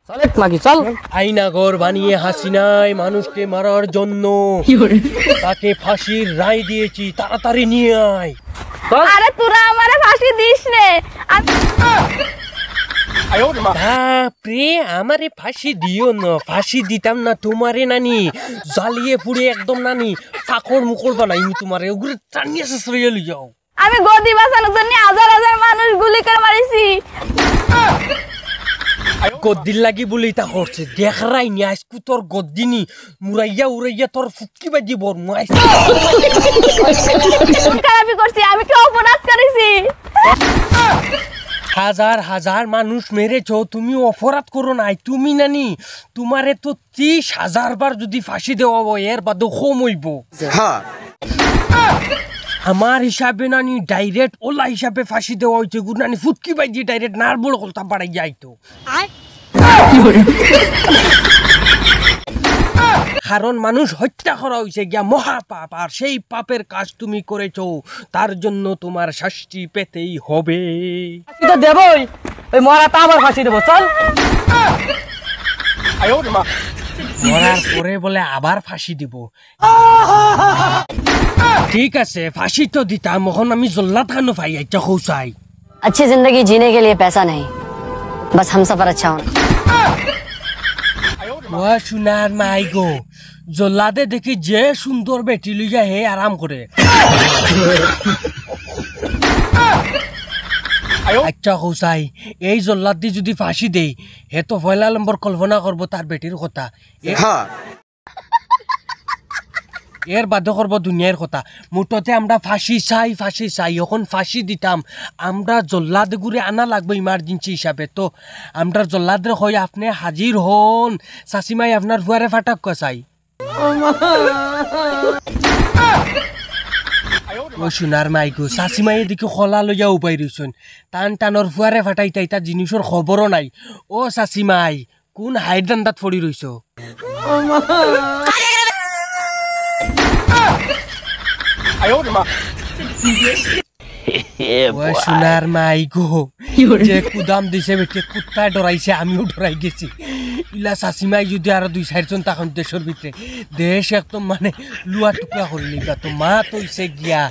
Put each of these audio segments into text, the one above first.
চল মাগি চল। আয়নাঘর বানিয়ে হাসিনায় মানুষকে মারার জন্য তাকে ফাঁসির রায় দিয়েছি, তাড়াতাড়ি নিয়ে আয়। আরে তোরা আমারে ফাঁসি দিস নে। বাপরে, আমারে ফাঁসি দিও না, ফাঁসি দিতাম না তোমারে নানি, জ্বালিয়ে পুড়ে একদম নানি ফাঁকর মুকর বানাই তোমারে, ওগুলো টানিয়ে শেষে লই যাও। আমি গদি বাঁচানোর জন্য হাজার হাজার মানুষ গুলি করে মারিছি। গদ্দির লাগি বলেই তা করছে, দেখারাই নি আজকু তোর গদ্দিনি মুরাইয়া উড়াইয়া তোর ফুকি বাজি বর মুরাই। খারাপই করছি, আমি কি অপরাধ করেছি? হাজার হাজার মানুষ মেরেছ, তুমি অপরাধ করো নাই। তুমি নানি তোমারে তো 30,000 বার যদি ফাঁসি দেওয়া হয় এর বাদে কম হইব। আমার হিসাবে নানি ডাইরেক্ট ওলা হিসাবে ফাঁসি দেওয়া হয়েছে, নানি ফুটকি বাজি ডাইরেক্ট নার বড় কলতা বাড়াই যাইতো। কারণ মানুষ হত্যা করা হয়েছে গিয়া মহাপাপ, আর সেই পাপের কাজ তুমি করেছো, তার জন্য তোমার শাস্তি পেতেই হবে। তো দেবই, ওই মরাটা আবার ফাঁসি দেবো চল। মরার পরে বলে আবার ফাঁসি দিব। ঠিক আছে, ফাঁসি তো দিতাম, এখন আমি জল্লাদ খানো পাই আইটা খৌসাই। अच्छी जिंदगी जीने के लिए पैसा नहीं, बस हम सफर अच्छा होना। সোনার মাই গো, জল্লাদে দেখি যে সুন্দর বেটি লইয়া হে আরাম করে। আচ্ছা খৌসাই, এই জল্লাদ দি যদি ফাঁসি দেই, হে তো পয়লা নম্বর কল্পনা করবো তার বেটির কথা, এর বাধ্য করবো দুনিয়ার কথা। মুঠতে আমরা ফাঁসি চাই, এখন ফাঁসি দিতাম, আমরা জল্লাদ ঘুরে আনা লাগবে ইমার্জেন্সি হিসাবে। তো আমরা জল্লাদের হয়ে আপনি হাজির হন, চাষিমাই আপনার ফুয়ারে ফাটাক চাই। ও সোনার মাইগো, চাষিমাই এদিকে খোলা লইয়া উপায় রইছেন, টান টানোর ফুয়ারে ফাটাই তাই তার জিনিসের খবরও নাই। ও চাষিমাই, কোন হাইট দান্দাত পড়ি রইছ? সোনার মাই গো, যে কুদাম দিছে বেটে কুত্তায় ডরাইছে, আমিও ডরাই গেছি। ইলা চাষিমাই যদি আরো 2-4 জন তখন দেশের ভিতরে, দেশ একদম মানে লুয়া টুকরা করলি বা, তো মা তৈছে গিয়া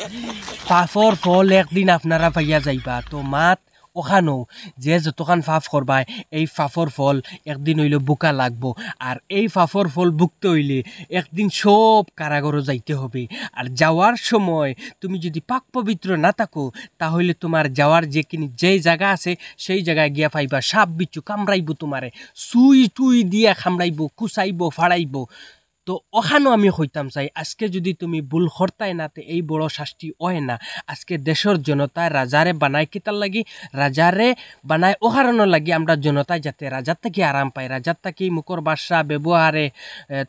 পাফর ফল একদিন আপনারা পাইয়া যাইবা। তো মাত ওখানো যে যতখান ফাফ করবাই, এই ফাফর ফল একদিন হইলে বুকা লাগবো, আর এই ফাফর ফল বুকতে হইলে একদিন সব কারাগারও যাইতে হবে। আর যাওয়ার সময় তুমি যদি পাক পবিত্র না থাকো, তাহলে তোমার যাওয়ার যে জায়গা আছে সেই জায়গায় গিয়া পাইবা সাপ বিচ্ছু কামড়াইব, তোমারে সুই টুই দিয়া কামড়াইব, কুচাইব, ফাড়াইব। তো ওখানেও আমি হইতাম চাই, আজকে যদি তুমি ভুল করতাই না, এই বড় শাস্তি হয় না। আজকে দেশের জনতায় রাজারে বানায় কিতার লাগি, রাজারে বানায় ও কারণের লাগি আমরা জনতায় যাতে রাজার থেকে আরাম পাই, রাজার থেকে মুখর বাসা ব্যবহারে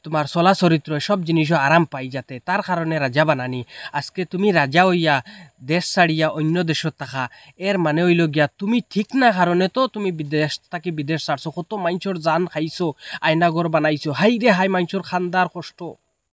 তোমার চলা চরিত্র সব জিনিসও আরাম পাই, যাতে তার কারণে রাজা বানানি। আজকে তুমি রাজা হইয়া দেশ ছাড়িয়া অন্য দেশত থাকা, এর মানে হইল গিয়া তুমি ঠিক না কারণে তো তুমি বিদেশ থাকি বিদেশ ছাড়ছো, কত মানুষের জান খাইছো, আয়নাঘর বানাইছো, হাই রে হাই মানুষের খান্দার কষ্ট।